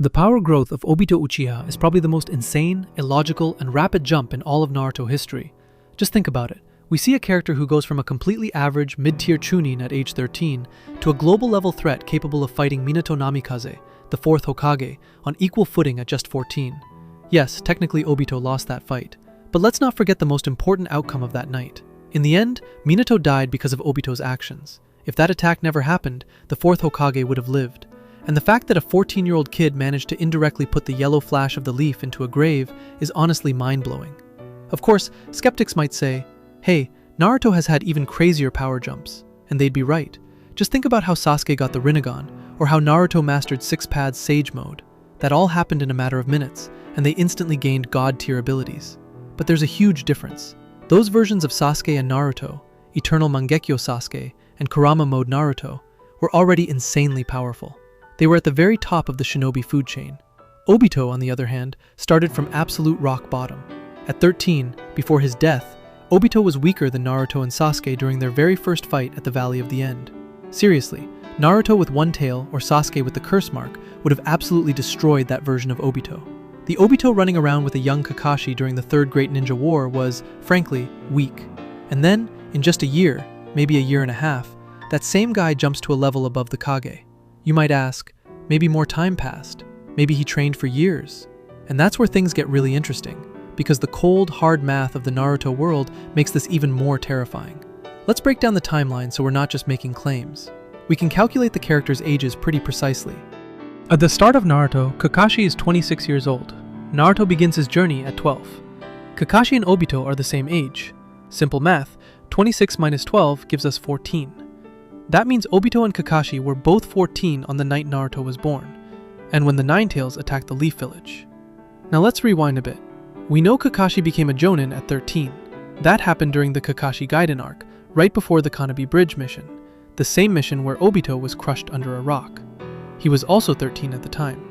The power growth of Obito Uchiha is probably the most insane, illogical, and rapid jump in all of Naruto history. Just think about it. We see a character who goes from a completely average, mid-tier Chunin at age 13 to a global-level threat capable of fighting Minato Namikaze, the 4th Hokage, on equal footing at just 14. Yes, technically Obito lost that fight, but let's not forget the most important outcome of that night. In the end, Minato died because of Obito's actions. If that attack never happened, the 4th Hokage would have lived. And the fact that a 14-year-old kid managed to indirectly put the yellow flash of the leaf into a grave is honestly mind-blowing. Of course, skeptics might say, hey, Naruto has had even crazier power jumps. And they'd be right. Just think about how Sasuke got the Rinnegan, or how Naruto mastered Six-Pad's Sage Mode. That all happened in a matter of minutes, and they instantly gained God-tier abilities. But there's a huge difference. Those versions of Sasuke and Naruto, Eternal Mangekyo Sasuke and Kurama Mode Naruto, were already insanely powerful. They were at the very top of the shinobi food chain. Obito, on the other hand, started from absolute rock bottom. At 13, before his death, Obito was weaker than Naruto and Sasuke during their very first fight at the Valley of the End. Seriously, Naruto with one tail or Sasuke with the curse mark would have absolutely destroyed that version of Obito. The Obito running around with a young Kakashi during the Third Great Ninja War was, frankly, weak. And then, in just a year, maybe a year and a half, that same guy jumps to a level above the Kage. You might ask, maybe more time passed, maybe he trained for years. And that's where things get really interesting, because the cold, hard math of the Naruto world makes this even more terrifying. Let's break down the timeline so we're not just making claims. We can calculate the characters' ages pretty precisely. At the start of Naruto, Kakashi is 26 years old. Naruto begins his journey at 12. Kakashi and Obito are the same age. Simple math, 26 minus 12 gives us 14. That means Obito and Kakashi were both 14 on the night Naruto was born, and when the Ninetales attacked the Leaf Village. Now let's rewind a bit. We know Kakashi became a Jonin at 13. That happened during the Kakashi Gaiden arc, right before the Kanabi Bridge mission, the same mission where Obito was crushed under a rock. He was also 13 at the time.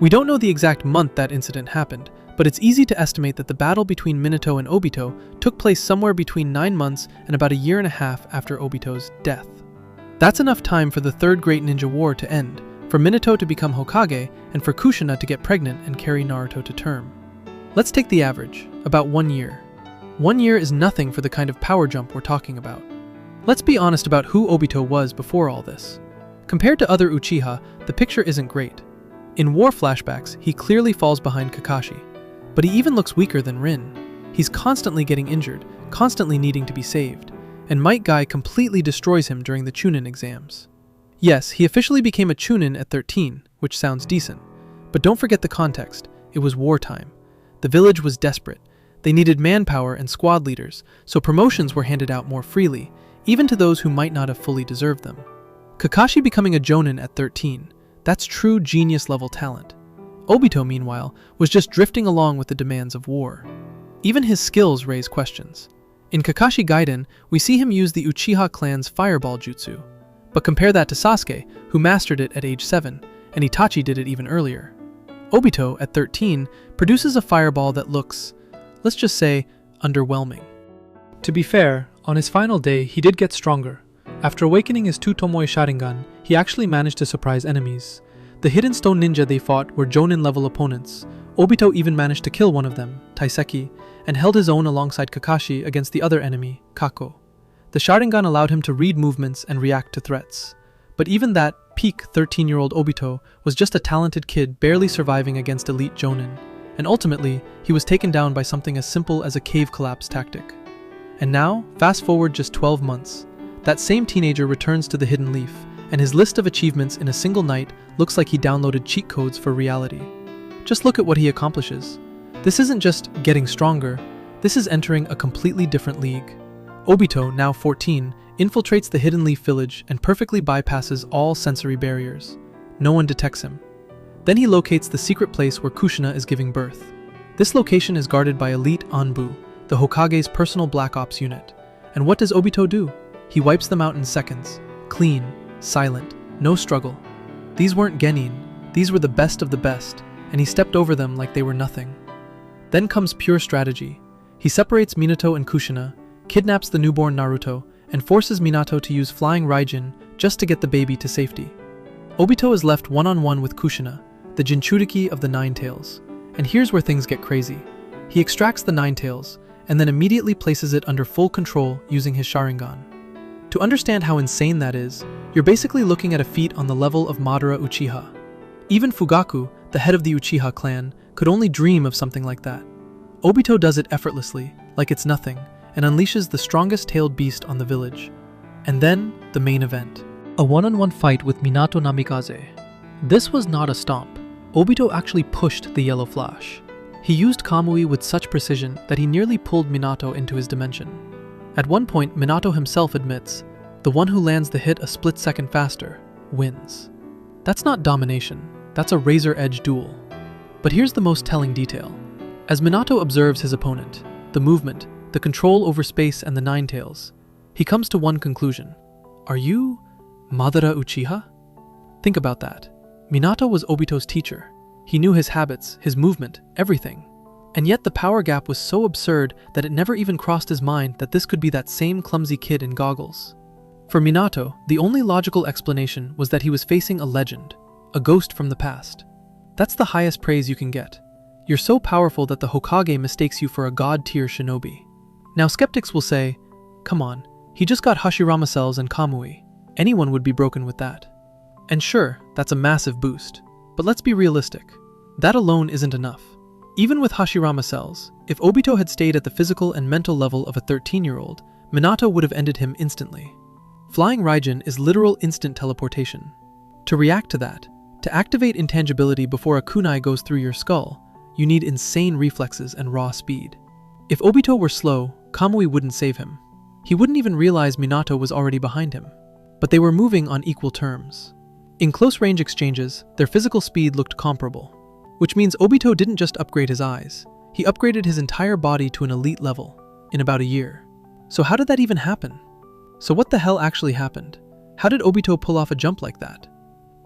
We don't know the exact month that incident happened, but it's easy to estimate that the battle between Minato and Obito took place somewhere between 9 months and about a year and a half after Obito's death. That's enough time for the Third Great Ninja War to end, for Minato to become Hokage, and for Kushina to get pregnant and carry Naruto to term. Let's take the average, about 1 year. 1 year is nothing for the kind of power jump we're talking about. Let's be honest about who Obito was before all this. Compared to other Uchiha, the picture isn't great. In war flashbacks, he clearly falls behind Kakashi, but he even looks weaker than Rin. He's constantly getting injured, constantly needing to be saved, and Might Guy completely destroys him during the Chunin exams. Yes, he officially became a Chunin at 13, which sounds decent, but don't forget the context. It was wartime. The village was desperate. They needed manpower and squad leaders, so promotions were handed out more freely, even to those who might not have fully deserved them. Kakashi becoming a Jonin at 13, that's true genius-level talent. Obito, meanwhile, was just drifting along with the demands of war. Even his skills raise questions. In Kakashi Gaiden, we see him use the Uchiha clan's Fireball Jutsu. But compare that to Sasuke, who mastered it at age 7, and Itachi did it even earlier. Obito, at 13, produces a fireball that looks, let's just say, underwhelming. To be fair, on his final day, he did get stronger. After awakening his two Tomoe Sharingan, he actually managed to surprise enemies. The Hidden Stone Ninja they fought were Jonin-level opponents. Obito even managed to kill one of them, Taiseki, and held his own alongside Kakashi against the other enemy, Kako. The Sharingan allowed him to read movements and react to threats. But even that peak 13-year-old Obito was just a talented kid barely surviving against elite Jonin, and ultimately, he was taken down by something as simple as a cave collapse tactic. And now, fast forward just 12 months, that same teenager returns to the Hidden Leaf, and his list of achievements in a single night looks like he downloaded cheat codes for reality. Just look at what he accomplishes. This isn't just getting stronger, this is entering a completely different league. Obito, now 14, infiltrates the Hidden Leaf Village and perfectly bypasses all sensory barriers. No one detects him. Then he locates the secret place where Kushina is giving birth. This location is guarded by elite Anbu, the Hokage's personal Black Ops unit. And what does Obito do? He wipes them out in seconds. Clean, silent, no struggle. These weren't genin, these were the best of the best, and he stepped over them like they were nothing. Then comes pure strategy. He separates Minato and Kushina, kidnaps the newborn Naruto, and forces Minato to use Flying Raijin just to get the baby to safety. Obito is left one-on-one with Kushina. the Jinchuriki of the Nine Tails. And here's where things get crazy. He extracts the Nine Tails, and then immediately places it under full control using his Sharingan. To understand how insane that is, you're basically looking at a feat on the level of Madara Uchiha. Even Fugaku, the head of the Uchiha clan, could only dream of something like that. Obito does it effortlessly, like it's nothing, and unleashes the strongest tailed beast on the village. And then, the main event. A one-on-one fight with Minato Namikaze. This was not a stomp. Obito actually pushed the yellow flash. He used Kamui with such precision that he nearly pulled Minato into his dimension. At one point, Minato himself admits, the one who lands the hit a split second faster wins. That's not domination, that's a razor-edge duel. But here's the most telling detail. As Minato observes his opponent, the movement, the control over space and the Nine Tails, he comes to one conclusion. Are you Madara Uchiha? Think about that. Minato was Obito's teacher. He knew his habits, his movement, everything. And yet the power gap was so absurd that it never even crossed his mind that this could be that same clumsy kid in goggles. For Minato, the only logical explanation was that he was facing a legend, a ghost from the past. That's the highest praise you can get. You're so powerful that the Hokage mistakes you for a god-tier shinobi. Now skeptics will say, come on, he just got Hashirama cells and Kamui. Anyone would be broken with that. And sure, that's a massive boost. But let's be realistic. That alone isn't enough. Even with Hashirama cells, if Obito had stayed at the physical and mental level of a 13-year-old, Minato would have ended him instantly. Flying Raijin is literal instant teleportation. To react to that, to activate intangibility before a kunai goes through your skull, you need insane reflexes and raw speed. If Obito were slow, Kamui wouldn't save him. He wouldn't even realize Minato was already behind him. But they were moving on equal terms. In close-range exchanges, their physical speed looked comparable. Which means Obito didn't just upgrade his eyes, he upgraded his entire body to an elite level, in about a year. So how did that even happen? So what the hell actually happened? How did Obito pull off a jump like that?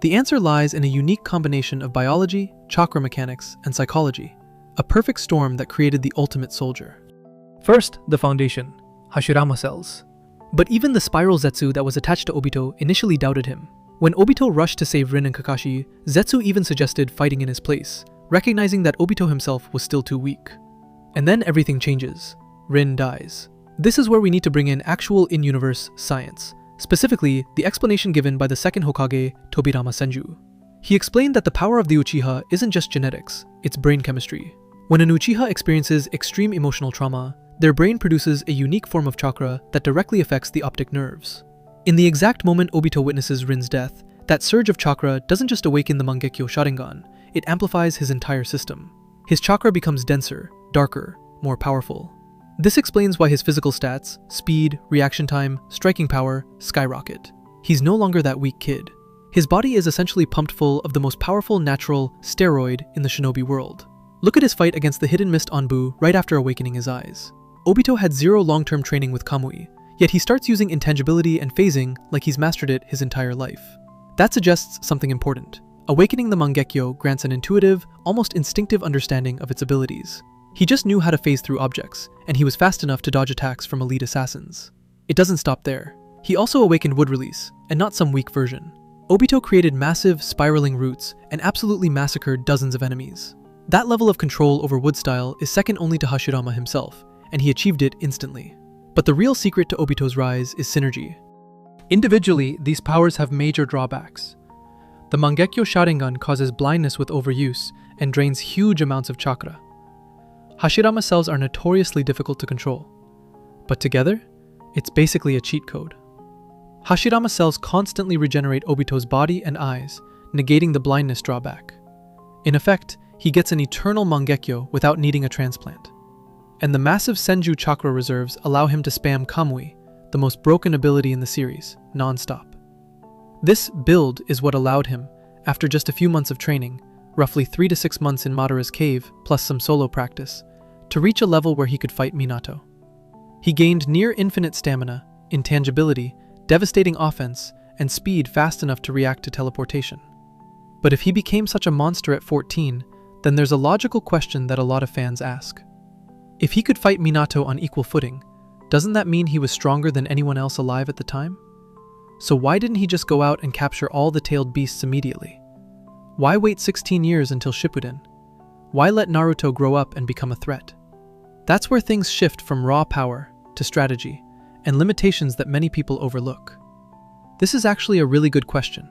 The answer lies in a unique combination of biology, chakra mechanics, and psychology, a perfect storm that created the ultimate soldier. First, the foundation, Hashirama cells. But even the spiral Zetsu that was attached to Obito initially doubted him. When Obito rushed to save Rin and Kakashi, Zetsu even suggested fighting in his place, recognizing that Obito himself was still too weak. And then everything changes. Rin dies. This is where we need to bring in actual in-universe science, specifically the explanation given by the second Hokage, Tobirama Senju. He explained that the power of the Uchiha isn't just genetics, it's brain chemistry. When an Uchiha experiences extreme emotional trauma, their brain produces a unique form of chakra that directly affects the optic nerves. In the exact moment Obito witnesses Rin's death, that surge of chakra doesn't just awaken the Mangekyo Sharingan, it amplifies his entire system. His chakra becomes denser, darker, more powerful. This explains why his physical stats, speed, reaction time, striking power, skyrocket. He's no longer that weak kid. His body is essentially pumped full of the most powerful natural steroid in the shinobi world. Look at his fight against the hidden mist Anbu right after awakening his eyes. Obito had zero long-term training with Kamui, yet he starts using intangibility and phasing like he's mastered it his entire life. That suggests something important. Awakening the Mangekyo grants an intuitive, almost instinctive understanding of its abilities. He just knew how to phase through objects, and he was fast enough to dodge attacks from elite assassins. It doesn't stop there. He also awakened Wood Release, and not some weak version. Obito created massive, spiraling roots and absolutely massacred dozens of enemies. That level of control over Wood style is second only to Hashirama himself, and he achieved it instantly. But the real secret to Obito's rise is synergy. Individually, these powers have major drawbacks. The Mangekyo Sharingan causes blindness with overuse and drains huge amounts of chakra. Hashirama cells are notoriously difficult to control. But together, it's basically a cheat code. Hashirama cells constantly regenerate Obito's body and eyes, negating the blindness drawback. In effect, he gets an eternal Mangekyo without needing a transplant. And the massive Senju chakra reserves allow him to spam Kamui, the most broken ability in the series, non-stop. This build is what allowed him, after just a few months of training, roughly 3 to 6 months in Madara's cave plus some solo practice, to reach a level where he could fight Minato. He gained near infinite stamina, intangibility, devastating offense, and speed fast enough to react to teleportation. But if he became such a monster at 14, then there's a logical question that a lot of fans ask. If he could fight Minato on equal footing, doesn't that mean he was stronger than anyone else alive at the time? So why didn't he just go out and capture all the tailed beasts immediately? Why wait 16 years until Shippuden? Why let Naruto grow up and become a threat? That's where things shift from raw power to strategy and limitations that many people overlook. This is actually a really good question.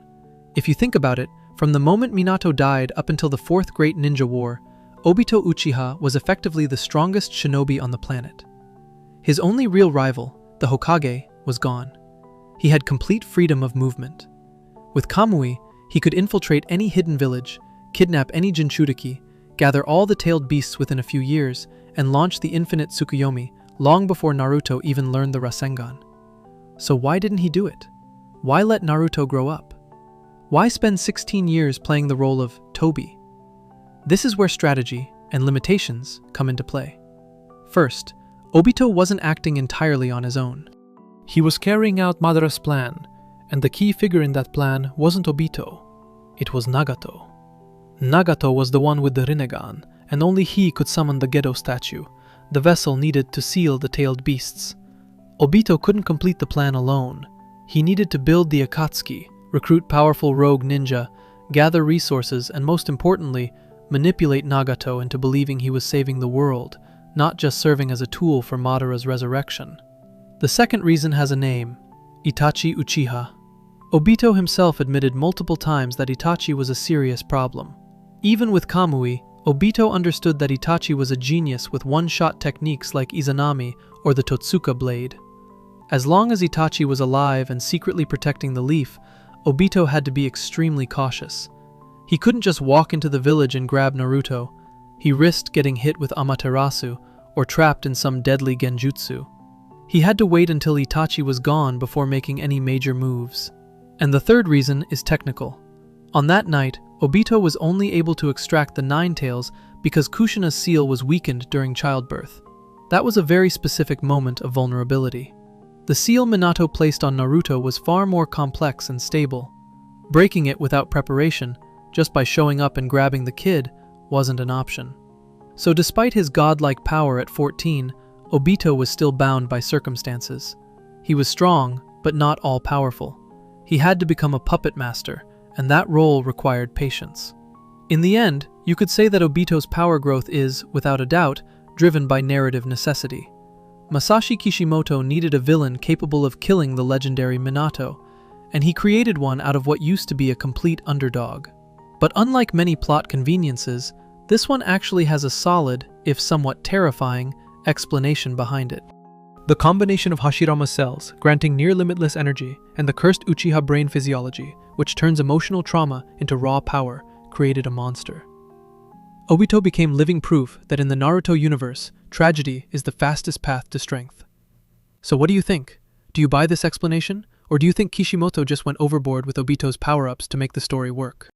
If you think about it, from the moment Minato died up until the Fourth Great Ninja War, Obito Uchiha was effectively the strongest shinobi on the planet. His only real rival, the Hokage, was gone. He had complete freedom of movement. With Kamui, he could infiltrate any hidden village, kidnap any Jinchuriki, gather all the tailed beasts within a few years, and launch the infinite Tsukuyomi long before Naruto even learned the Rasengan. So why didn't he do it? Why let Naruto grow up? Why spend 16 years playing the role of Tobi? This is where strategy and limitations come into play. First, Obito wasn't acting entirely on his own. He was carrying out Madara's plan, and the key figure in that plan wasn't Obito. It was Nagato. Nagato was the one with the Rinnegan, and only he could summon the Gedo statue, the vessel needed to seal the tailed beasts. Obito couldn't complete the plan alone. He needed to build the Akatsuki, recruit powerful rogue ninja, gather resources, and most importantly, manipulate Nagato into believing he was saving the world, not just serving as a tool for Madara's resurrection. The second reason has a name: Itachi Uchiha. Obito himself admitted multiple times that Itachi was a serious problem. Even with Kamui, Obito understood that Itachi was a genius with one-shot techniques like Izanami or the Totsuka blade. As long as Itachi was alive and secretly protecting the leaf, Obito had to be extremely cautious. He couldn't just walk into the village and grab Naruto. He risked getting hit with Amaterasu or trapped in some deadly genjutsu. He had to wait until Itachi was gone before making any major moves. And the third reason is technical. On that night, Obito was only able to extract the Nine Tails because Kushina's seal was weakened during childbirth. That was a very specific moment of vulnerability. The seal Minato placed on Naruto was far more complex and stable. Breaking it without preparation, just by showing up and grabbing the kid, wasn't an option. So despite his godlike power at 14, Obito was still bound by circumstances. He was strong, but not all-powerful. He had to become a puppet master, and that role required patience. In the end, you could say that Obito's power growth is, without a doubt, driven by narrative necessity. Masashi Kishimoto needed a villain capable of killing the legendary Minato, and he created one out of what used to be a complete underdog. But unlike many plot conveniences, this one actually has a solid, if somewhat terrifying, explanation behind it. The combination of Hashirama's cells, granting near-limitless energy, and the cursed Uchiha brain physiology, which turns emotional trauma into raw power, created a monster. Obito became living proof that in the Naruto universe, tragedy is the fastest path to strength. So what do you think? Do you buy this explanation? Or do you think Kishimoto just went overboard with Obito's power-ups to make the story work?